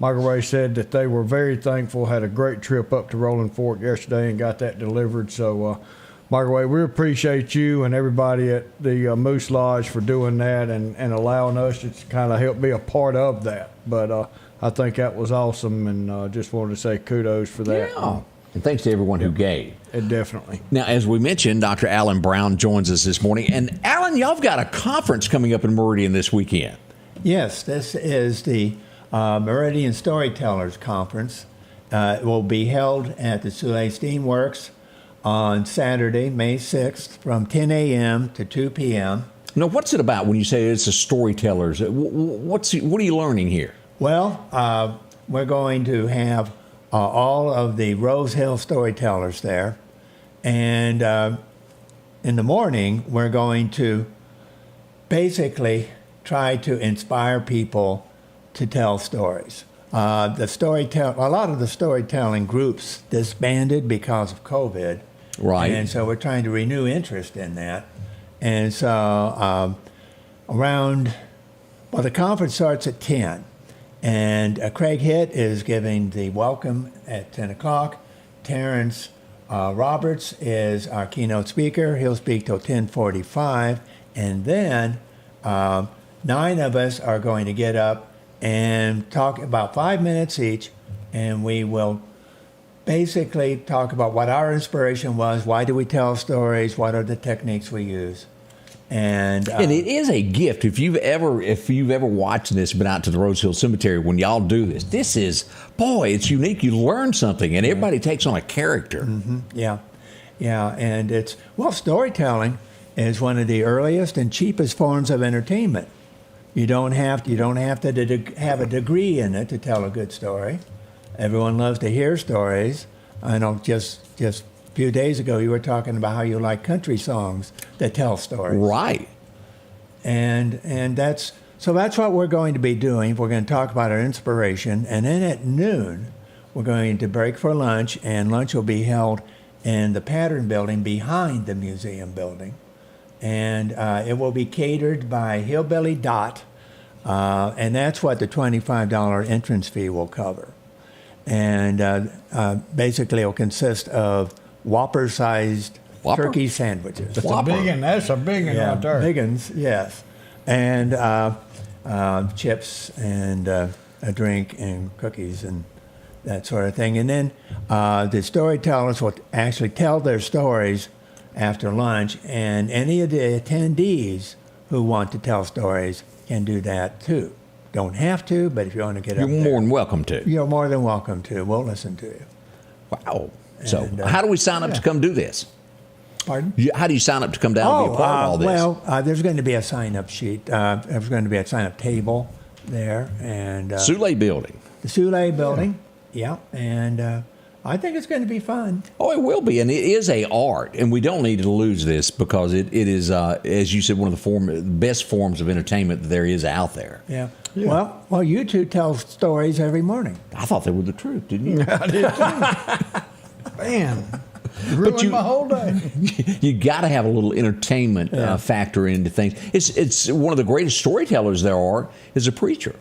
Michael Ray said that they were very thankful, had a great trip up to Rolling Fork yesterday and got that delivered. So, Michael Ray, we appreciate you and everybody at the Moose Lodge for doing that and allowing us to kind of help be a part of that. But I think that was awesome, and just wanted to say kudos for that. Yeah. And thanks to everyone who gave. Definitely. Now, as we mentioned, Dr. Alan Brown joins us this morning. And, Alan, y'all have got a conference coming up in Meridian this weekend. Yes, this is the Meridian Storytellers Conference. It will be held at the Soleil Steamworks on Saturday, May 6th, from 10 a.m. to 2 p.m. Now, what's it about when you say it's a storytellers? What are you learning here? Well, we're going to have all of the Rose Hill storytellers there. And in the morning, we're going to basically try to inspire people to tell stories. A lot of the storytelling groups disbanded because of COVID. Right. And so we're trying to renew interest in that. And so the conference starts at 10. And Craig Hitt is giving the welcome at 10 o'clock. Terrence Roberts is our keynote speaker. He'll speak till 10:45. And then 9 of us are going to get up and talk about 5 minutes each. And we will basically talk about what our inspiration was, why do we tell stories, what are the techniques we use. And it is a gift. If you've ever watched this, been out to the Rose Hill Cemetery when y'all do this, it's unique. You learn something, and everybody takes on a character. Mm-hmm. Yeah, and storytelling is one of the earliest and cheapest forms of entertainment. You don't have to have a degree in it to tell a good story. Everyone loves to hear stories. I know just a few days ago you were talking about how you like country songs that tell stories. Right. And that's what we're going to be doing. We're going to talk about our inspiration, and then at noon we're going to break for lunch, and lunch will be held in the Pattern Building behind the museum building. And it will be catered by Hillbilly Dot, and that's what the $25 entrance fee will cover. And basically it will consist of Whopper-sized turkey sandwiches. That's a big one right there. Big ones, yes. And chips and a drink and cookies and that sort of thing. And then the storytellers will actually tell their stories after lunch, and any of the attendees who want to tell stories can do that too. Don't have to, but if you want to get up there, you're more than welcome to. You're more than welcome to. We'll listen to you. Wow. So how do we sign up to come do this? Pardon? How do you sign up to come down and be a part of all this? Well, there's going to be a sign-up sheet. There's going to be a sign-up table there. And Soule Building. The Soule Building, yeah. And I think it's going to be fun. Oh, it will be, and it is a art, and we don't need to lose this because it is, as you said, one of the best forms of entertainment that there is out there. Yeah. Well, you two tell stories every morning. I thought they were the truth, didn't you? I did too. Man, ruined my whole day. You got to have a little entertainment factor into things. It's one of the greatest storytellers there are is a preacher.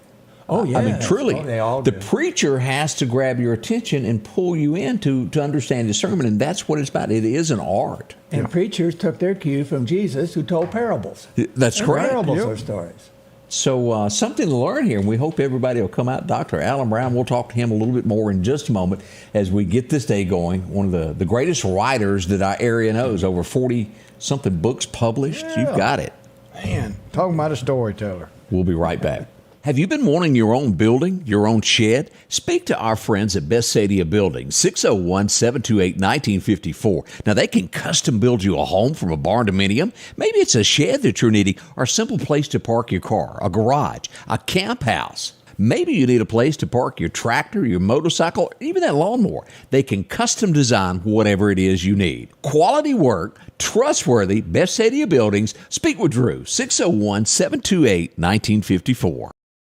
Oh, yeah. I mean, truly, they all do. The preacher has to grab your attention and pull you in to understand his sermon, and that's what it's about. It is an art. And preachers took their cue from Jesus, who told parables. That's correct. Parables are stories. So something to learn here, and we hope everybody will come out. Dr. Alan Brown, we'll talk to him a little bit more in just a moment as we get this day going. One of the greatest writers that our area knows, over 40-something books published. Yeah. You've got it. Man, talking about a storyteller. We'll be right back. Have you been wanting your own building, your own shed? Speak to our friends at Best Sadia Building, 601-728-1954. Now, they can custom build you a home from a barn dominium. Maybe it's a shed that you're needing or a simple place to park your car, a garage, a camp house. Maybe you need a place to park your tractor, your motorcycle, or even that lawnmower. They can custom design whatever it is you need. Quality work, trustworthy, Best Sadia Buildings. Speak with Drew, 601-728-1954.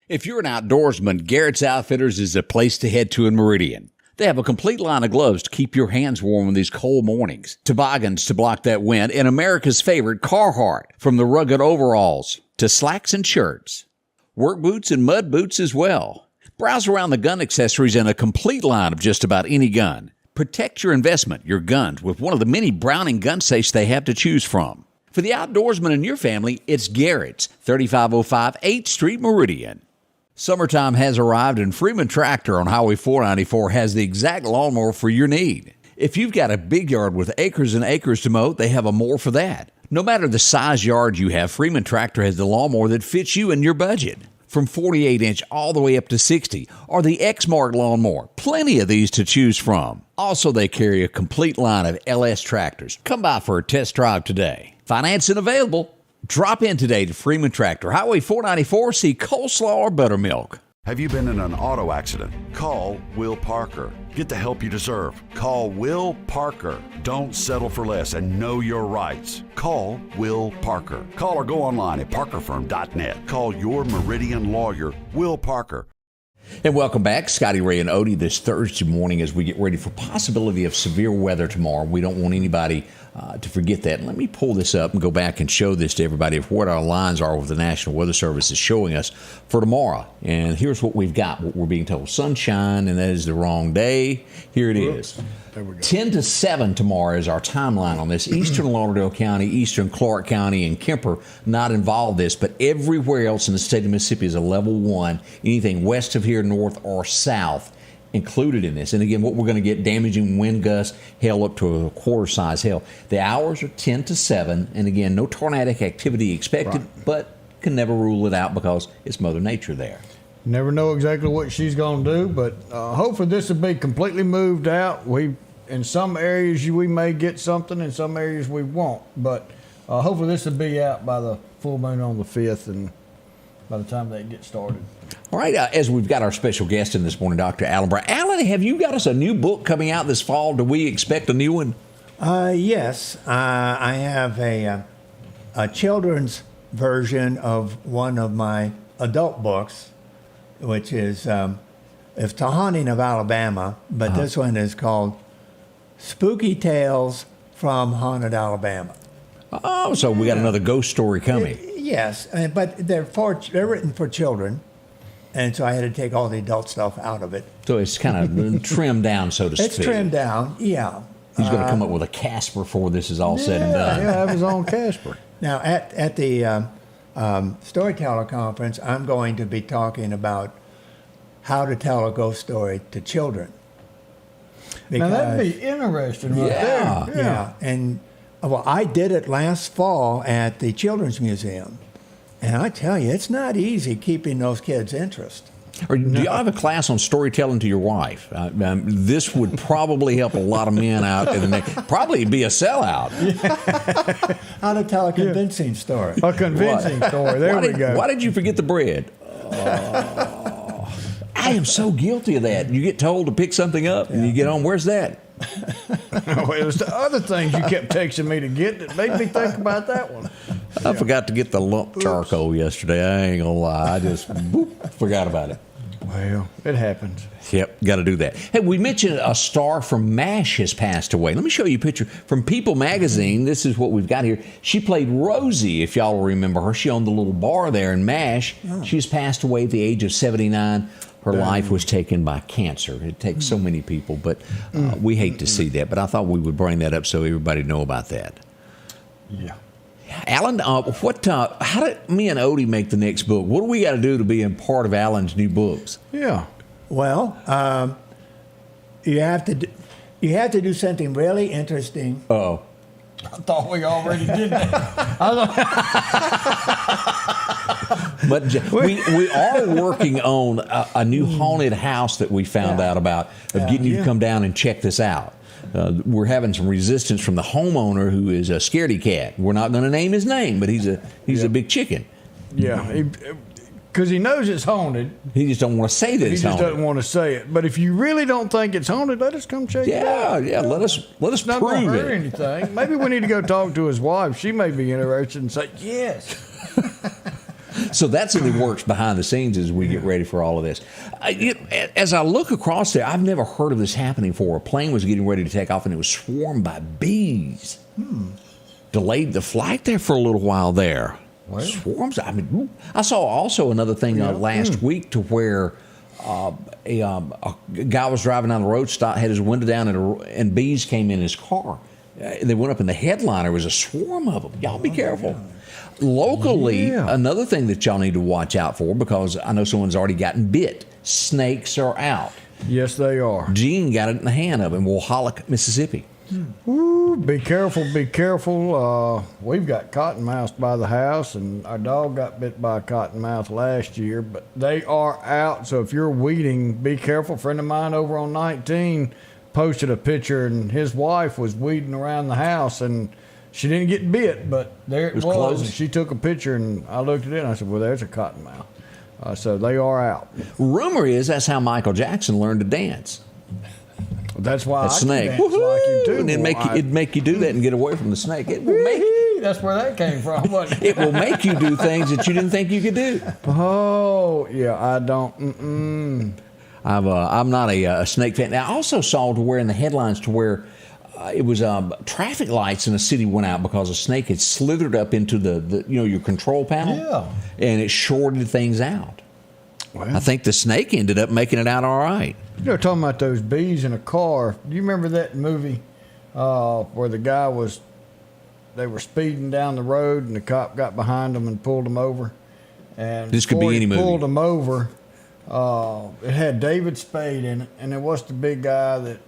If you're an outdoorsman, Garrett's Outfitters is the place to head to in Meridian. They have a complete line of gloves to keep your hands warm in these cold mornings, toboggans to block that wind, and America's favorite Carhartt, from the rugged overalls to slacks and shirts. Work boots and mud boots as well. Browse around the gun accessories and a complete line of just about any gun. Protect your investment, your guns, with one of the many Browning gun safes they have to choose from. For the outdoorsman in your family, it's Garrett's, 3505 8th Street, Meridian. Summertime has arrived, and Freeman Tractor on Highway 494 has the exact lawnmower for your need. If you've got a big yard with acres and acres to mow, they have a mower for that. No matter the size yard you have, Freeman Tractor has the lawnmower that fits you and your budget. From 48-inch all the way up to 60, or the X-Mark lawnmower. Plenty of these to choose from. Also, they carry a complete line of LS tractors. Come by for a test drive today. Financing available. Drop in today to Freeman Tractor, Highway 494, see coleslaw or buttermilk. Have you been in an auto accident? Call Will Parker. Get the help you deserve. Call Will Parker. Don't settle for less and know your rights. Call Will Parker. Call or go online at parkerfirm.net. Call your Meridian lawyer, Will Parker. And welcome back, Scotty Ray and Odie, this Thursday morning as we get ready for possibility of severe weather tomorrow. We don't want anybody to forget that. Let me pull this up and go back and show this to everybody of what our lines are with the National Weather Service is showing us for tomorrow. And here's what we've got, what we're being told. Sunshine, and that is the wrong day. Here it is. There we go. 10 to 7 tomorrow is our timeline on this. Eastern Lauderdale County, Eastern Clark County, and Kemper not involved this, but everywhere else in the state of Mississippi is a level 1. Anything west of here, north or south, included in this. And again, what we're going to get, damaging wind gusts, hail up to a quarter-size hail. The hours are 10 to 7, and again, no tornadic activity expected, but can never rule it out because it's Mother Nature there. Never know exactly what she's going to do, but hopefully this will be completely moved out. In some areas we may get something, in some areas we won't, but hopefully this will be out by the full moon on the 5th and by the time they get started. All right, as we've got our special guest in this morning, Dr. Alan Brown. Alan, have you got us a new book coming out this fall? Do we expect a new one? Yes. I have a children's version of one of my adult books, which is it's The Haunting of Alabama, but this one is called Spooky Tales from Haunted Alabama. Oh, so we got another ghost story coming. Yes, but they're written for children, and so I had to take all the adult stuff out of it. So it's kind of trimmed down, so to speak. It's trimmed down, yeah. He's going to come up with a Casper before this is all said and done. Yeah, have his own Casper. Now, at the Storyteller Conference, I'm going to be talking about how to tell a ghost story to children. Now, that'd be interesting right there. Yeah, and well, I did it last fall at the Children's Museum, and I tell you, it's not easy keeping those kids' interest. Or do you have a class on storytelling to your wife? This would probably help a lot of men out. Probably be a sellout. How to tell a convincing story. A convincing story. There we go. Why did you forget the bread? I am so guilty of that. You get told to pick something up, and you get on, where's that? Well, it was the other things you kept texting me to get that made me think about that one. I forgot to get the lump charcoal yesterday. I ain't gonna lie. I just forgot about it. Well, it happens. Yep, got to do that. Hey, we mentioned a star from MASH has passed away. Let me show you a picture from People magazine. This is what we've got here. She played Rosie, if y'all remember her. She owned the little bar there in MASH. Oh. She's passed away at the age of 79. Her life was taken by cancer. It takes so many people, but we hate to see that. But I thought we would bring that up so everybody know about that. Yeah. Alan, how did me and Odie make the next book? What do we got to do to be a part of Alan's new books? Yeah. Well, you have to do something really interesting. Uh-oh. I thought we already did that. But we are working on a new haunted house that we found out about, of getting you to come down and check this out. We're having some resistance from the homeowner, who is a scaredy cat. We're not going to name his name, but he's a big chicken. Yeah, because he knows it's haunted. He just don't want to say that it's haunted. He just doesn't want to say it. But if you really don't think it's haunted, let us come check it out. Yeah, let us it's not prove gonna it. hurt anything. Maybe we need to go talk to his wife. She may be interested and say yes. So that's in the works behind the scenes as we get ready for all of this. As I look across there, I've never heard of this happening before. A plane was getting ready to take off, and it was swarmed by bees. Delayed the flight there for a little while there. Well, swarms. I mean, I saw also another thing last week to where a guy was driving down the road, had his window down, and bees came in his car. They went up in the headliner. There was a swarm of them. Y'all be careful. God. Locally, another thing that y'all need to watch out for, because I know someone's already gotten bit. Snakes are out. Yes, they are. Gene got it in the hand of him. Walhalla, Mississippi. Ooh, be careful, be careful. We've got cottonmouths by the house, and our dog got bit by a cottonmouth last year, but they are out. So if you're weeding, be careful. A friend of mine over on 19 posted a picture, and his wife was weeding around the house, and she didn't get bit, but there it was. Close. And she took a picture, and I looked at it, and I said, well, there's a cottonmouth. So they are out. Rumor is that's how Michael Jackson learned to dance. That's why a snake. Can dance like him too. And it'd make you do that and get away from the snake. It will make that's where that came from. Wasn't it? It will make you do things that you didn't think you could do. Oh yeah, I don't. I'm not a snake fan. Now I also saw to where in the headlines to where it was traffic lights in a city went out because a snake had slithered up into the your control panel. And it shorted things out. Well, I think the snake ended up making it out all right. You're talking about those bees in a car. Do you remember that movie where the guy they were speeding down the road and the cop got behind them and pulled them over? And this could be any movie. Pulled them over. It had David Spade in it, and it was the big guy that.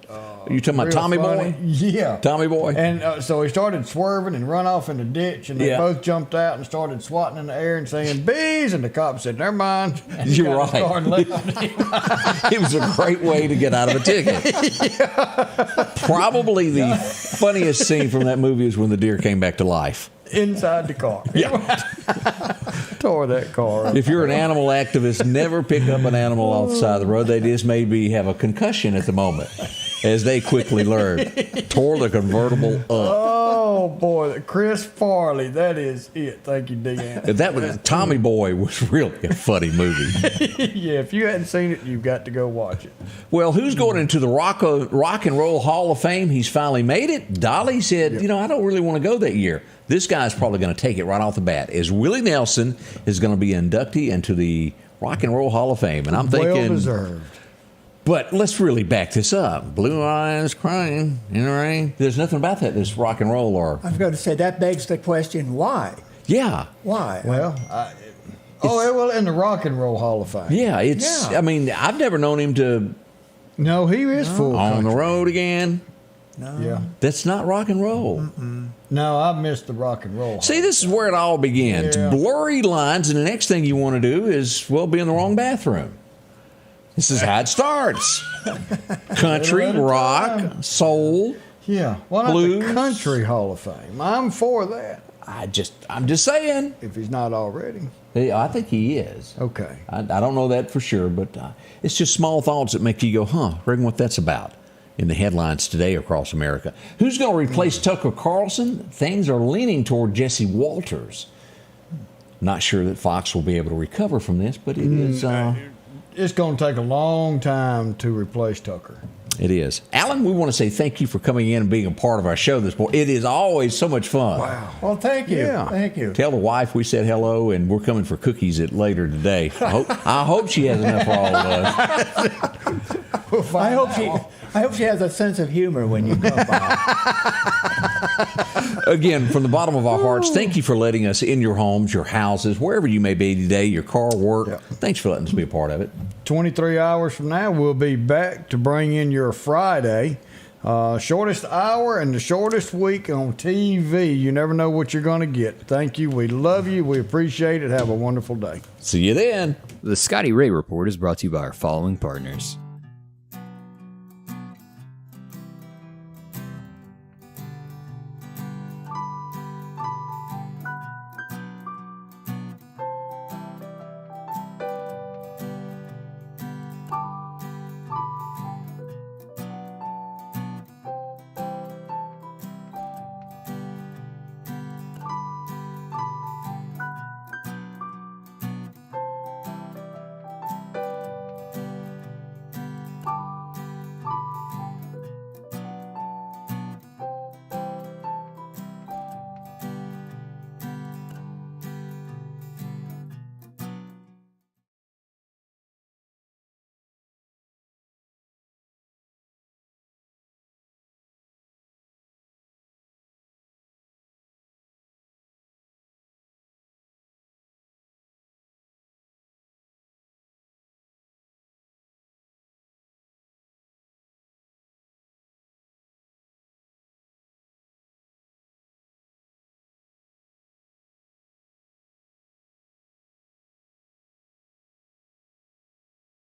You talking about Tommy funny. Boy? Yeah, Tommy Boy. And so he started swerving and run off in the ditch, and they both jumped out and started swatting in the air and saying "bees," and the cop said, "Never mind." And he You're got his car right. and left him. It was a great way to get out of a ticket. Probably the funniest scene from that movie is when the deer came back to life. Inside the car. Tore that car up. If you're an animal activist, never pick up an animal off the side of the road. They just maybe have a concussion at the moment, as they quickly learned. Tore the convertible up. Oh boy, Chris Farley, that is it. Thank you, Deanne. That was Tommy Boy was really a funny movie. Yeah, if you hadn't seen it, you've got to go watch it. Well, who's going into the Rock and Roll Hall of Fame? He's finally made it. Dolly said, I don't really want to go that year. This guy's probably going to take it right off the bat. As Willie Nelson is going to be inductee into the Rock and Roll Hall of Fame. And I'm thinking, well deserved. But let's really back this up. Blue eyes crying in the rain. There's nothing about that this rock and roll or. I was going to say, that begs the question, why? Yeah. Why? Well, in the Rock and Roll Hall of Fame. Yeah, I mean, I've never known him to. No, he is full on country. the road again. No. Yeah. That's not rock and roll. No, I missed the Rock and Roll. See, this is where it all begins. Yeah. Blurry lines, and the next thing you want to do is, be in the wrong bathroom. This is how it starts. Country, rock, soul. Yeah. Why not blues. the Country Hall of Fame? I'm for that. I'm just saying. If he's not already. I think he is. Okay. I don't know that for sure, but it's just small thoughts that make you go, reckon what that's about in the headlines today across America. Who's going to replace Tucker Carlson? Things are leaning toward Jesse Walters. Not sure that Fox will be able to recover from this, but it is. It's going to take a long time to replace Tucker. It is. Alan, we want to say thank you for coming in and being a part of our show this morning. It is always so much fun. Wow. Well, thank you. Yeah. Thank you. Tell the wife we said hello, and we're coming for cookies later today. I hope she has enough for all of us. I hope she has a sense of humor when you come by. Again, from the bottom of our hearts, thank you for letting us in your homes, your houses, wherever you may be today, your car, work. Yep. Thanks for letting us be a part of it. 23 hours from now, we'll be back to bring in your Friday. Shortest hour and the shortest week on TV. You never know what you're going to get. Thank you. We love you. We appreciate it. Have a wonderful day. See you then. The Scotty Ray Report is brought to you by our following partners: